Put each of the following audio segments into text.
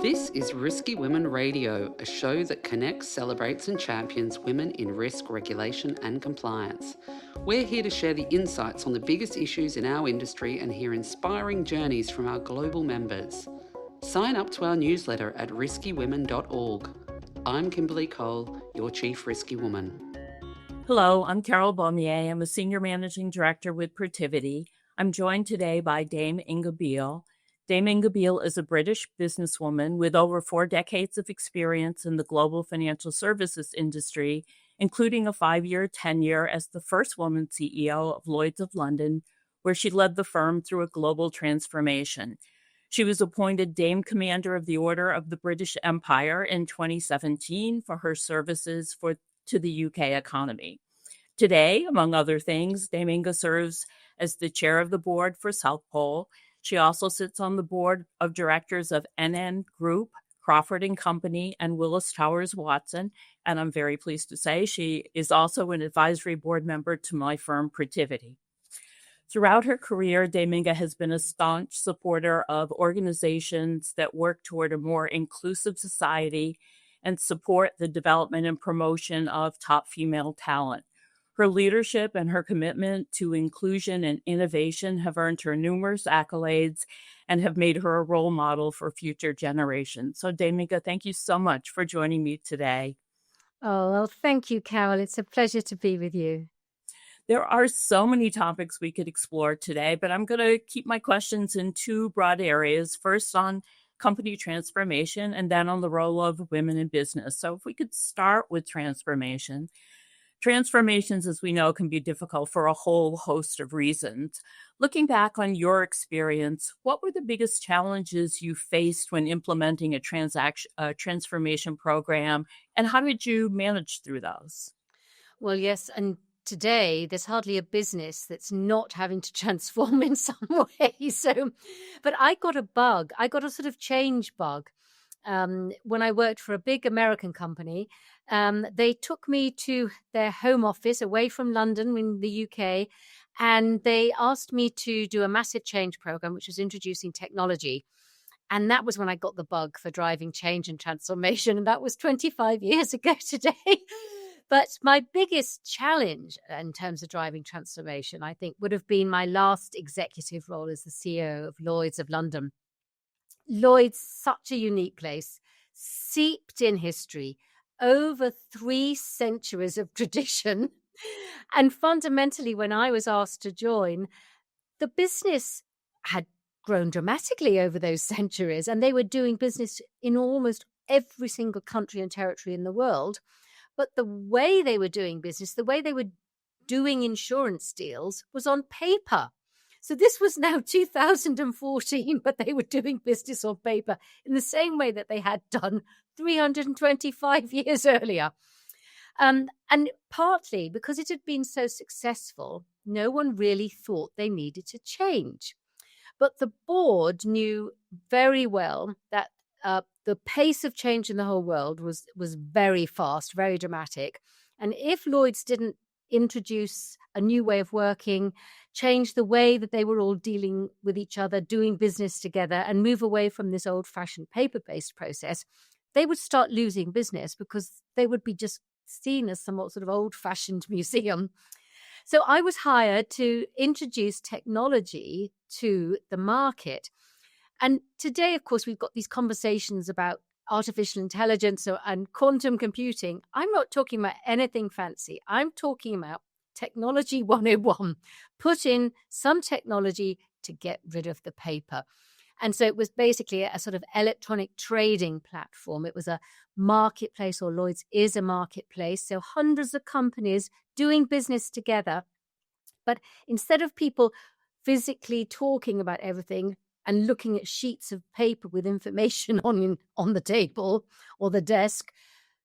This is Risky Women Radio, a show that connects, celebrates and champions women in risk, regulation and compliance. We're here to share the insights on the biggest issues in our industry and hear inspiring journeys from our global members. Sign up to our newsletter at riskywomen.org. I'm Kimberly Cole, your Chief Risky Woman. Hello, I'm Carol Baumier. I'm a Senior Managing Director with Protiviti. I'm joined today by Dame Inga Beale. Dame Inga Beale is a British businesswoman with over 4 decades of experience in the global financial services industry, including a 5-year tenure as the first woman CEO of Lloyd of London, where she led the firm through a global transformation. She was appointed Dame Commander of the Order of the British Empire in 2017 for her services to the UK economy. Today, among other things, Dame Inga serves as the chair of the board for South Pole. She also sits on the board of directors of NN Group, Crawford & Company, and Willis Towers Watson. And I'm very pleased to say she is also an advisory board member to my firm, Protiviti. Throughout her career, Dame Inga has been a staunch supporter of organizations that work toward a more inclusive society and support the development and promotion of top female talent. Her leadership and her commitment to inclusion and innovation have earned her numerous accolades and have made her a role model for future generations. So, Dame Inga, thank you so much for joining me today. Oh, well, thank you, Carol. It's a pleasure to be with you. There are so many topics we could explore today, but I'm going to keep my questions in 2 broad areas. First, on company transformation, and then on the role of women in business. So if we could start with transformation. Transformations, as we know, can be difficult for a whole host of reasons. Looking back on your experience, what were the biggest challenges you faced when implementing a transformation program, and how did you manage through those? Well, yes, and today there's hardly a business that's not having to transform in some way. But I got a bug. I got a sort of change bug. When I worked for a big American company, they took me to their home office away from London in the UK, and they asked me to do a massive change program, which was introducing technology. And that was when I got the bug for driving change and transformation. And that was 25 years ago today. But my biggest challenge in terms of driving transformation, I think, would have been my last executive role as the CEO of Lloyd's of London. Lloyd's such a unique place, steeped in history, over 3 centuries of tradition. And fundamentally, when I was asked to join, the business had grown dramatically over those centuries, and they were doing business in almost every single country and territory in the world. But the way they were doing business, the way they were doing insurance deals was on paper. So this was now 2014, but they were doing business on paper in the same way that they had done 325 years earlier. And partly because it had been so successful, no one really thought they needed to change. But the board knew very well that the pace of change in the whole world was very fast, very dramatic. And if Lloyd's didn't introduce a new way of working, change the way that they were all dealing with each other, doing business together, and move away from this old-fashioned paper-based process, they would start losing business because they would be just seen as somewhat sort of old-fashioned museum. So I was hired to introduce technology to the market. And today, of course, we've got these conversations about artificial intelligence and quantum computing. I'm not talking about anything fancy. I'm talking about technology 101. Put in some technology to get rid of the paper. And so it was basically a sort of electronic trading platform. It was a marketplace, or Lloyd's is a marketplace. So hundreds of companies doing business together. But instead of people physically talking about everything and looking at sheets of paper with information on the table or the desk,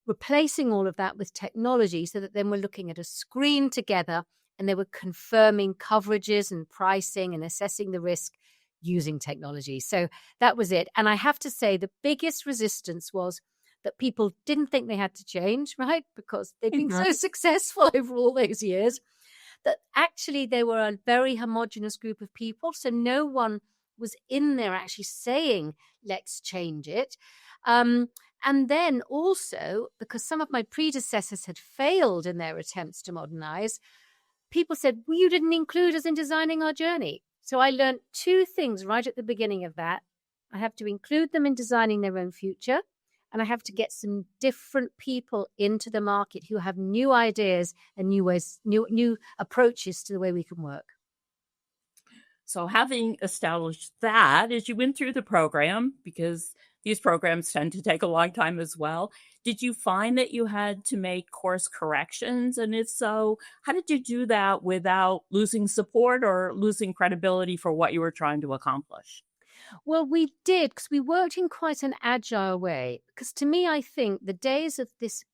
replacing all of that with technology so that then we're looking at a screen together and they were confirming coverages and pricing and assessing the risk using technology. So that was it. And I have to say the biggest resistance was that people didn't think they had to change, right? Because they've been so successful over all those years that actually they were a very homogenous group of people. So no one was in there actually saying, let's change it. And then also, because some of my predecessors had failed in their attempts to modernize, people said, well, you didn't include us in designing our journey. So I learned two things right at the beginning of that. I have to include them in designing their own future, and I have to get some different people into the market who have new ideas and new ways, new approaches to the way we can work. So having established that, as you went through the program, because these programs tend to take a long time as well, did you find that you had to make course corrections? And if so, how did you do that without losing support or losing credibility for what you were trying to accomplish? Well, we did, because we worked in quite an agile way. Because to me, I think the days of this,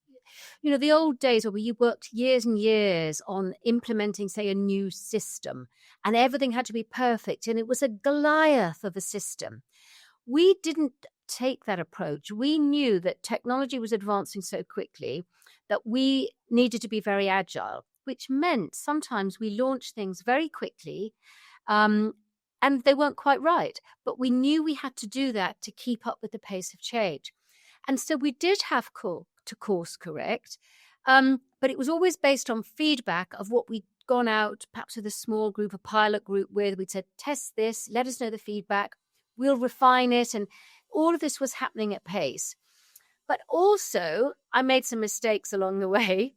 the old days where you worked years and years on implementing, say, a new system, and everything had to be perfect, and it was a Goliath of a system. We didn't take that approach. We knew that technology was advancing so quickly that we needed to be very agile, which meant sometimes we launched things very quickly, and they weren't quite right. But we knew we had to do that to keep up with the pace of change. And so we did have to course correct, but it was always based on feedback of what we'd gone out, perhaps with a small group, a pilot group with. We'd said, test this, let us know the feedback, we'll refine it. And all of this was happening at pace. But also, I made some mistakes along the way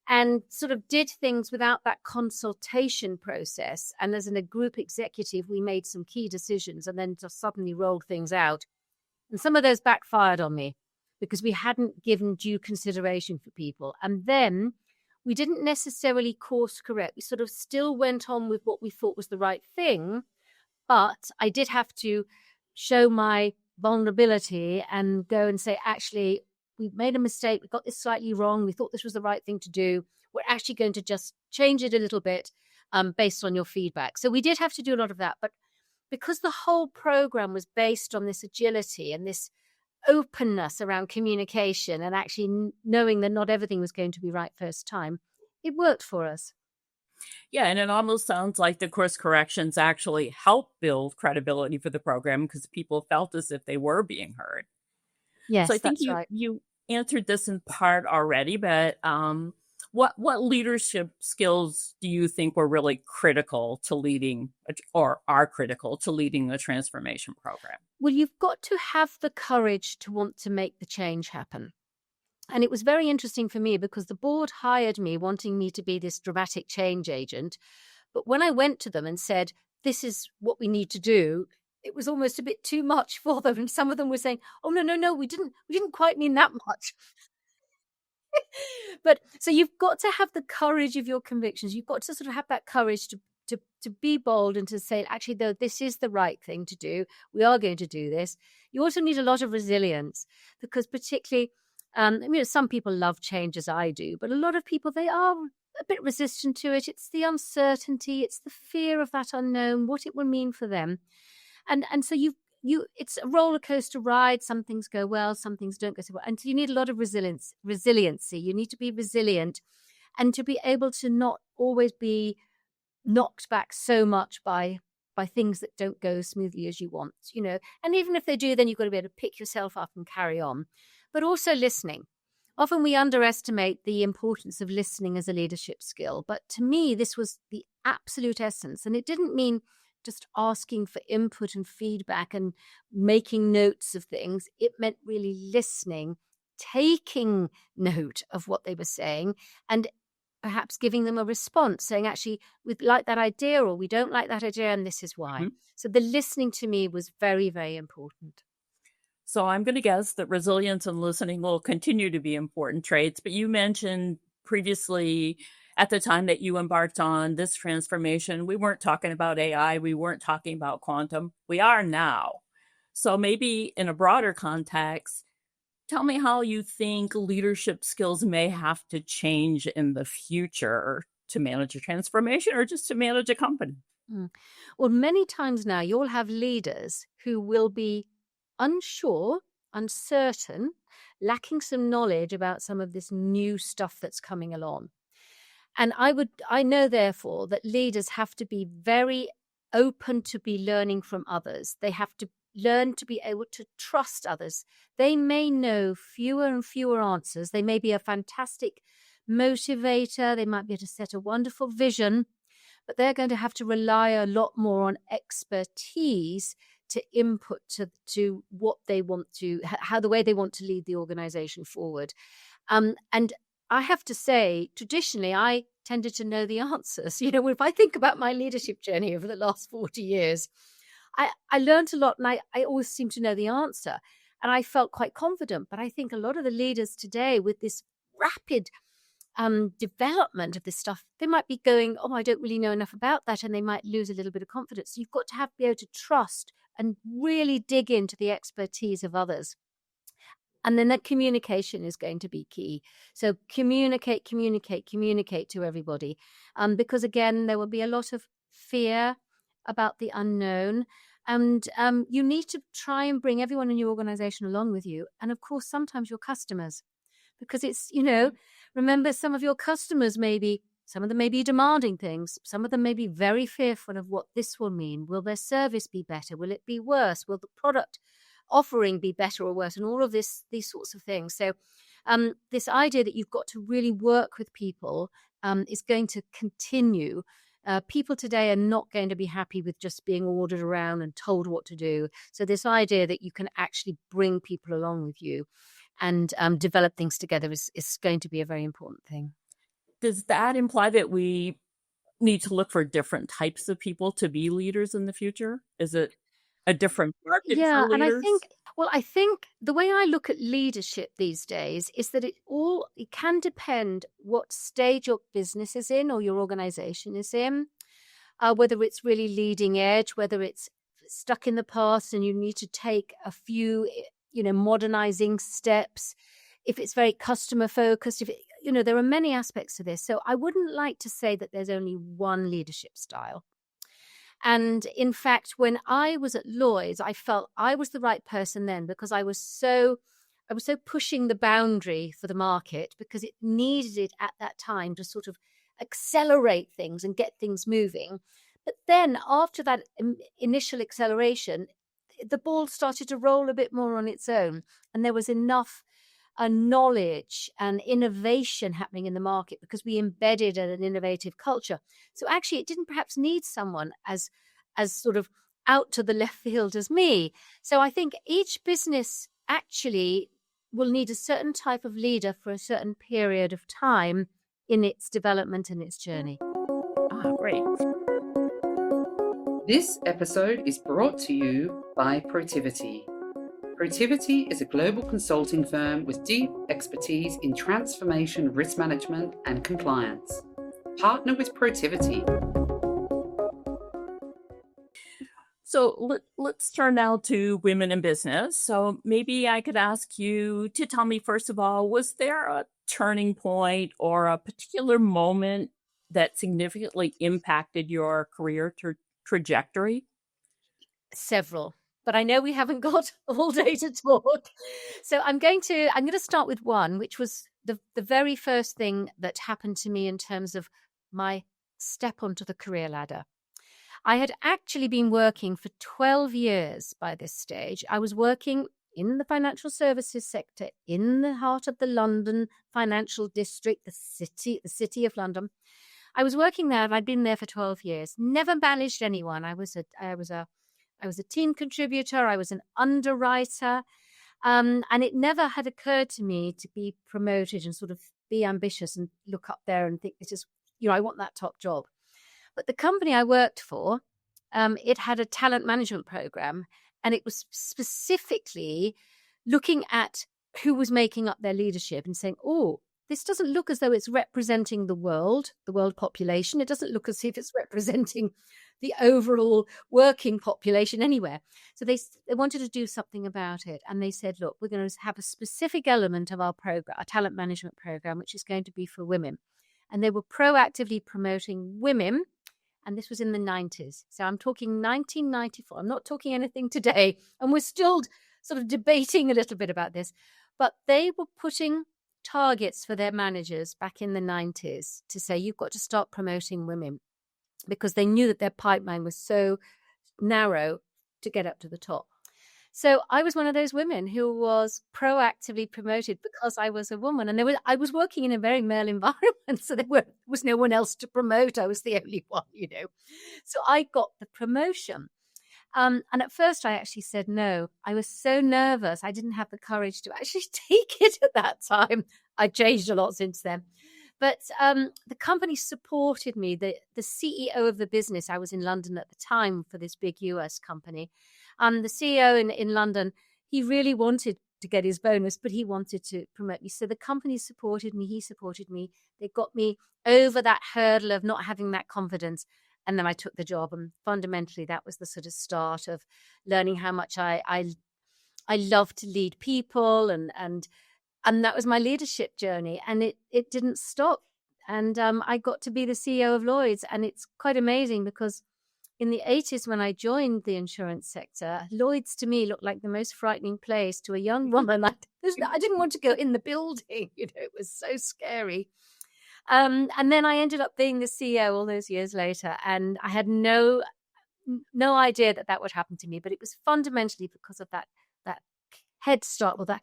and sort of did things without that consultation process. And as a group executive, we made some key decisions and then just suddenly rolled things out. And some of those backfired on me because we hadn't given due consideration for people. And then we didn't necessarily course correct. We sort of still went on with what we thought was the right thing. But I did have to show my vulnerability and go and say, actually, we made a mistake. We got this slightly wrong. We thought this was the right thing to do. We're actually going to just change it a little bit based on your feedback. So we did have to do a lot of that. But because the whole program was based on this agility and this openness around communication and actually knowing that not everything was going to be right first time, it worked for us. Yeah, and it almost sounds like the course corrections actually helped build credibility for the program because people felt as if they were being heard. Yes, So I think that's right. you answered this in part already, but what leadership skills do you think were really critical to leading or are critical to leading a transformation program? Well, you've got to have the courage to want to make the change happen. And it was very interesting for me because the board hired me wanting me to be this dramatic change agent. But when I went to them and said, this is what we need to do, it was almost a bit too much for them. And some of them were saying, oh, no, we didn't quite mean that much. But so you've got to have the courage of your convictions. You've got to sort of have that courage to be bold and to say, actually, though, this is the right thing to do. We are going to do this. You also need a lot of resilience because particularly, some people love change as I do, but a lot of people, they are a bit resistant to it. It's the uncertainty, it's the fear of that unknown, what it will mean for them. And so it's a roller coaster ride. Some things go well, some things don't go so well. And so you need a lot of resiliency. You need to be resilient and to be able to not always be knocked back so much by things that don't go as smoothly as you want, And even if they do, then you've got to be able to pick yourself up and carry on. But also listening. Often we underestimate the importance of listening as a leadership skill. But to me, this was the absolute essence. And it didn't mean just asking for input and feedback and making notes of things. It meant really listening, taking note of what they were saying, and perhaps giving them a response, saying, actually, we like that idea or we don't like that idea, and this is why. Mm-hmm. So the listening to me was very, very important. So I'm going to guess that resilience and listening will continue to be important traits, but you mentioned previously at the time that you embarked on this transformation, we weren't talking about AI, we weren't talking about quantum. We are now. So maybe in a broader context, tell me how you think leadership skills may have to change in the future to manage a transformation or just to manage a company. Well, many times now you'll have leaders who will be unsure, uncertain, lacking some knowledge about some of this new stuff that's coming along. And I know, therefore, that leaders have to be very open to be learning from others. They have to learn to be able to trust others. They may know fewer and fewer answers. They may be a fantastic motivator. They might be able to set a wonderful vision, but they're going to have to rely a lot more on expertise to input to what they want to, how the way they want to lead the organization forward. And I have to say, traditionally, I tended to know the answers. You know, if I think about my leadership journey over the last 40 years, I learned a lot, and I always seemed to know the answer. And I felt quite confident. But I think a lot of the leaders today, with this rapid development of this stuff, they might be going, oh, I don't really know enough about that, and they might lose a little bit of confidence. So you've got to be able to trust and really dig into the expertise of others. And then that communication is going to be key. So communicate to everybody. Because again, there will be a lot of fear about the unknown. And you need to try and bring everyone in your organization along with you. And of course, sometimes your customers. Because it's, you know, remember, some of your customers some of them may be demanding things. Some of them may be very fearful of what this will mean. Will their service be better? Will it be worse? Will the product offering be better or worse? And all of these sorts of things. So this idea that you've got to really work with people is going to continue. People today are not going to be happy with just being ordered around and told what to do. So this idea that you can actually bring people along with you and develop things together is going to be a very important thing. Does that imply that we need to look for different types of people to be leaders in the future? Is it a different market for leaders? And I think the way I look at leadership these days is that it can depend what stage your business is in or your organization is in, whether it's really leading edge, whether it's stuck in the past and you need to take a few, modernizing steps, if it's very customer focused, there are many aspects to this. So I wouldn't like to say that there's only one leadership style. And in fact, when I was at Lloyd's, I felt I was the right person then because I was so pushing the boundary for the market because it needed it at that time to sort of accelerate things and get things moving. But then after that initial acceleration, the ball started to roll a bit more on its own. And there was enough knowledge and innovation happening in the market because we embedded an innovative culture. So actually, it didn't perhaps need someone as sort of out to the left field as me. So I think each business actually will need a certain type of leader for a certain period of time in its development and its journey. Great. This episode is brought to you by Protiviti. Protiviti is a global consulting firm with deep expertise in transformation, risk management, and compliance. Partner with Protiviti. So let's turn now to women in business. So maybe I could ask you to tell me, first of all, was there a turning point or a particular moment that significantly impacted your career trajectory? Several. But I know we haven't got all day to talk. So I'm going to start with one, which was the very first thing that happened to me in terms of my step onto the career ladder. I had actually been working for 12 years by this stage. I was working in the financial services sector in the heart of the London financial district, the city of London. I was working there and I'd been there for 12 years. Never managed anyone. I was a team contributor. I was an underwriter. And it never had occurred to me to be promoted and sort of be ambitious and look up there and think, I want that top job. But the company I worked for, it had a talent management program, and it was specifically looking at who was making up their leadership and saying, oh, this doesn't look as though it's representing the world population. It doesn't look as if it's representing the overall working population anywhere. So they wanted to do something about it. And they said, look, we're going to have a specific element of our program, our talent management program, which is going to be for women. And they were proactively promoting women. And this was in the 90s. So I'm talking 1994. I'm not talking anything today. And we're still sort of debating a little bit about this. But they were putting targets for their managers back in the 90s to say, you've got to start promoting women. because they knew that their pipeline was so narrow to get up to the top. So I was one of those women who was proactively promoted because I was a woman, and I was working in a very male environment, so there was no one else to promote. I was the only one, So I got the promotion. And at first I actually said no. I was so nervous. I didn't have the courage to actually take it at that time. I changed a lot since then. But the company supported me. The CEO of the business, I was in London at the time for this big US company. The CEO in London, he really wanted to get his bonus, but he wanted to promote me. So the company supported me. He supported me. They got me over that hurdle of not having that confidence. And then I took the job. And fundamentally, that was the sort of start of learning how much I love to lead people. And that was my leadership journey. And it didn't stop. And I got to be the CEO of Lloyd's. And it's quite amazing because in the 80s, when I joined the insurance sector, Lloyd's to me looked like the most frightening place to a young woman. I didn't want to go in the building. It was so scary. And then I ended up being the CEO all those years later. And I had no idea that would happen to me. But it was fundamentally because of that head start, or that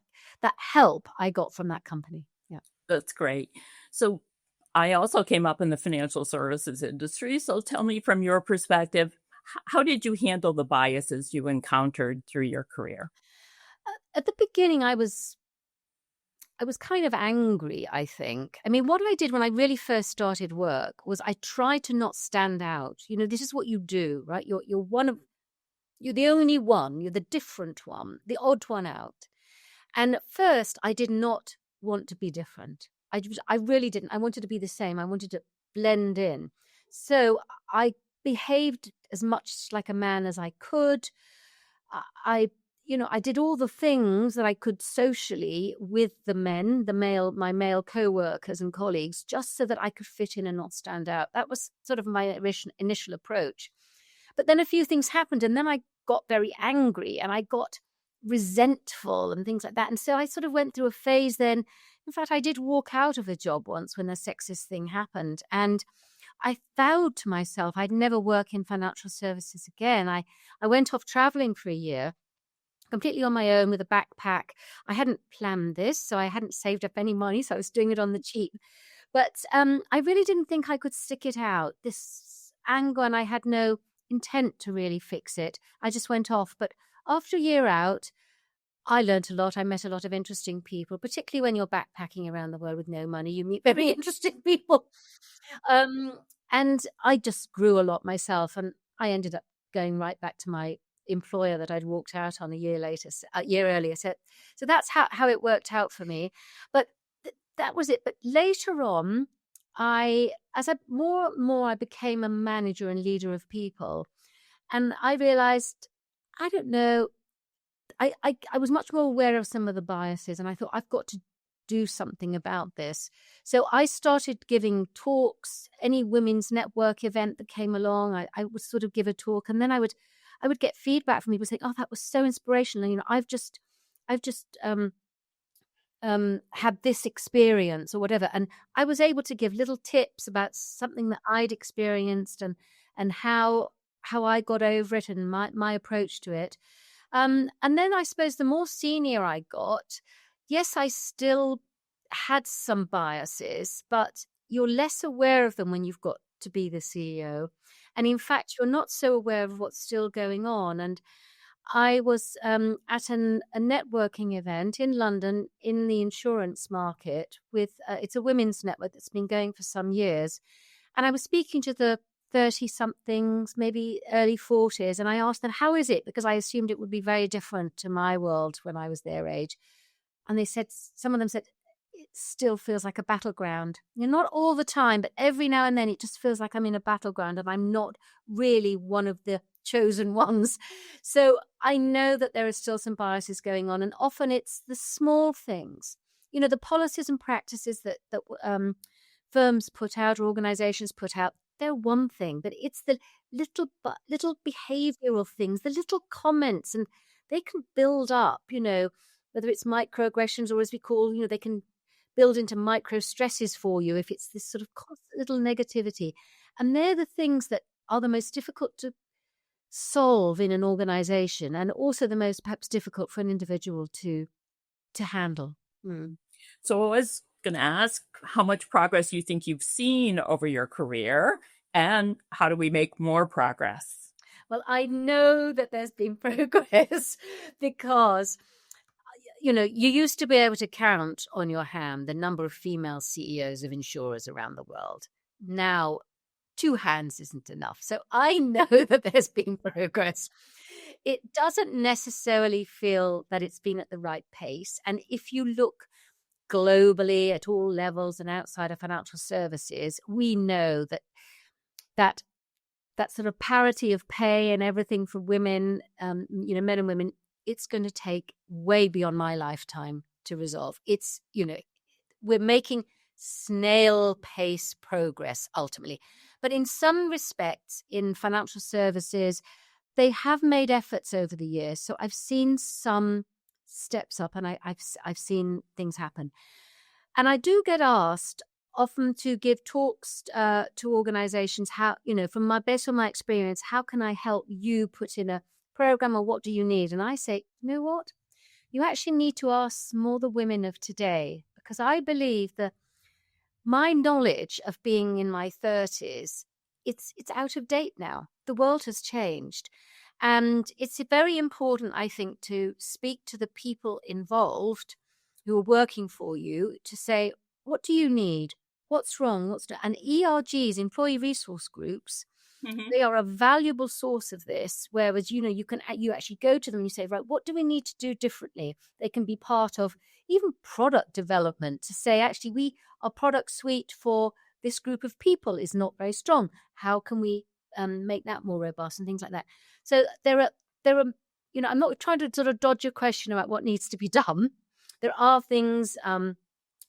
help I got from that company. Yeah, that's great. So I also came up in the financial services industry. So tell me, from your perspective, how did you handle the biases you encountered through your career? At the beginning, I was kind of angry, I think. I mean, what I did when I really first started work was I tried to not stand out. This is what you do, right? You're the only one, you're the different one, the odd one out. And at first, I did not want to be different. I really didn't. I wanted to be the same. I wanted to blend in. So I behaved as much like a man as I could. I did all the things that I could socially with my male co-workers and colleagues, just so that I could fit in and not stand out. That was sort of my initial approach. But then a few things happened, and then I got very angry and I got resentful and things like that. And so I sort of went through a phase then. In fact, I did walk out of a job once when a sexist thing happened. And I vowed to myself I'd never work in financial services again. I went off traveling for a year, completely on my own with a backpack. I hadn't planned this, so I hadn't saved up any money, so I was doing it on the cheap. But I really didn't think I could stick it out, this anger, and I had no intent to really fix it. I just went off. But after a year out, I learned a lot. I met a lot of interesting people, particularly when you're backpacking around the world with no money. You meet very interesting people. And I just grew a lot myself. And I ended up going right back to my employer that I'd walked out on a year earlier. So that's how it worked out for me. But that was it. But later on, more and more, I became a manager and leader of people. And I realized, I don't know, I was much more aware of some of the biases, and I thought, I've got to do something about this. So I started giving talks. Any women's network event that came along, I would sort of give a talk, and then I would get feedback from people saying, "Oh, that was so inspirational. I've just had this experience," or whatever. And I was able to give little tips about something that I'd experienced and how I got over it and my approach to it. And then I suppose the more senior I got, yes, I still had some biases, but you're less aware of them when you've got to be the CEO. And in fact, you're not so aware of what's still going on. And I was at a networking event in London in the insurance market with, it's a women's network that's been going for some years. And I was speaking to the 30-somethings, maybe early 40s. And I asked them, how is it? Because I assumed it would be very different to my world when I was their age. And they said, some of them said, it still feels like a battleground. Not all the time, but every now and then it just feels like I'm in a battleground and I'm not really one of the chosen ones. So I know that there are still some biases going on. And often it's the small things, the policies and practices that firms put out or organizations put out. They're one thing, but it's the little behavioral things, the little comments, and they can build up, whether it's microaggressions or, as we call, they can build into micro stresses for you if it's this sort of little negativity. And they're the things that are the most difficult to solve in an organization, and also the most perhaps difficult for an individual to handle. So I was going to ask how much progress you think you've seen over your career, and how do we make more progress? Well, I know that there's been progress because, you used to be able to count on your hand the number of female CEOs of insurers around the world. Now, 2 hands isn't enough. So I know that there's been progress. It doesn't necessarily feel that it's been at the right pace. And if you look globally at all levels and outside of financial services, we know that sort of parity of pay and everything for women, men and women, it's going to take way beyond my lifetime to resolve. It's, we're making snail pace progress ultimately. But in some respects, in financial services, they have made efforts over the years. So I've seen some steps up, and I've seen things happen. And I do get asked often to give talks to organizations, how, based on my experience, how can I help you put in a program, or what do you need? And I say, you know what? You actually need to ask more the women of today, because I believe that my knowledge of being in my 30s, it's out of date now. The world has changed. And it's very important, I think, to speak to the people involved who are working for you to say, what do you need? What's wrong? And ERGs, employee resource groups, they are a valuable source of this. Whereas, you actually go to them and you say, right, what do we need to do differently? They can be part of even product development to say, actually, our product suite for this group of people is not very strong. How can we make that more robust, and things like that? So there are, I'm not trying to sort of dodge your question about what needs to be done. There are things,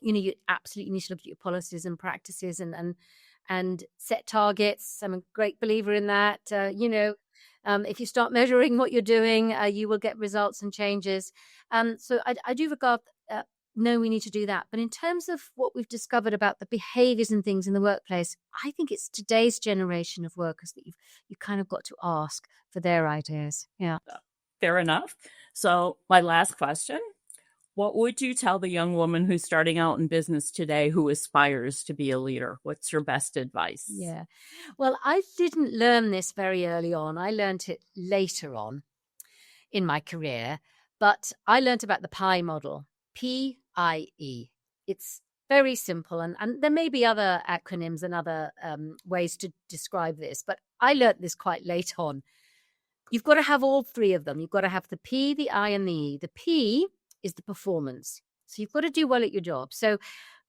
you absolutely need to look at your policies and practices and set targets. I'm a great believer in that. If you start measuring what you're doing, you will get results and changes. So I do regard, no, we need to do that. But in terms of what we've discovered about the behaviors and things in the workplace, I think it's today's generation of workers that you've kind of got to ask for their ideas. Yeah. Fair enough. So my last question, what would you tell the young woman who's starting out in business today who aspires to be a leader? What's your best advice? Yeah. Well, I didn't learn this very early on. I learned it later on in my career, but I learned about the PIE model, PIE. It's very simple, and there may be other acronyms and other ways to describe this, but I learned this quite late on. You've got to have all 3 of them. You've got to have the P, the I, and the E. The P is the performance. So you've got to do well at your job. So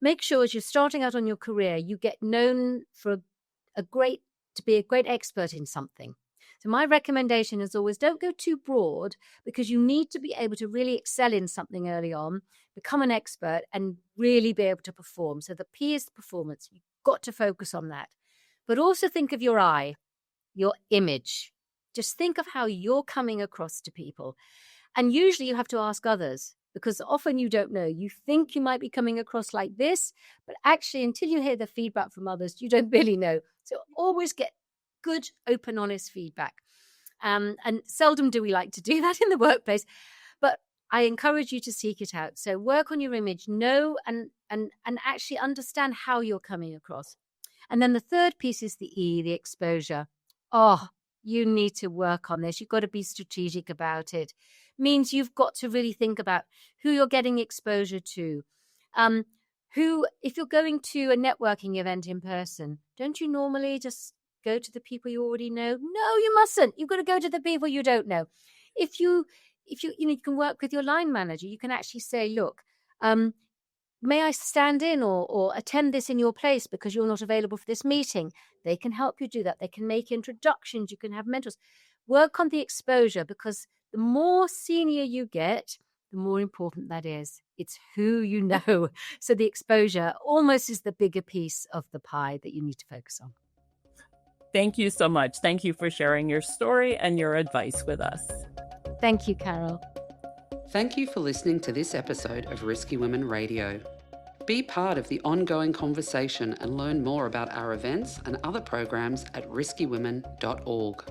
make sure as you're starting out on your career, you get known for to be a great expert in something. So my recommendation is always don't go too broad, because you need to be able to really excel in something early on, become an expert, and really be able to perform. So the P is the performance. You've got to focus on that. But also think of your I, your image. Just think of how you're coming across to people. And usually you have to ask others, because often you don't know. You think you might be coming across like this, but actually until you hear the feedback from others, you don't really know. So always get good, open, honest feedback. And seldom do we like to do that in the workplace, but I encourage you to seek it out. So work on your image, know and actually understand how you're coming across. And then the third piece is the E, the exposure. Oh, you need to work on this. You've got to be strategic about it. Means you've got to really think about who you're getting exposure to. If you're going to a networking event in person, don't you normally just go to the people you already know? No, you mustn't. You've got to go to the people you don't know. If you can work with your line manager, you can actually say, look, may I stand in or attend this in your place because you're not available for this meeting? They can help you do that. They can make introductions. You can have mentors. Work on the exposure, because the more senior you get, the more important that is. It's who you know. So the exposure almost is the bigger piece of the pie that you need to focus on. Thank you so much. Thank you for sharing your story and your advice with us. Thank you, Carol. Thank you for listening to this episode of Risky Women Radio. Be part of the ongoing conversation and learn more about our events and other programs at riskywomen.org.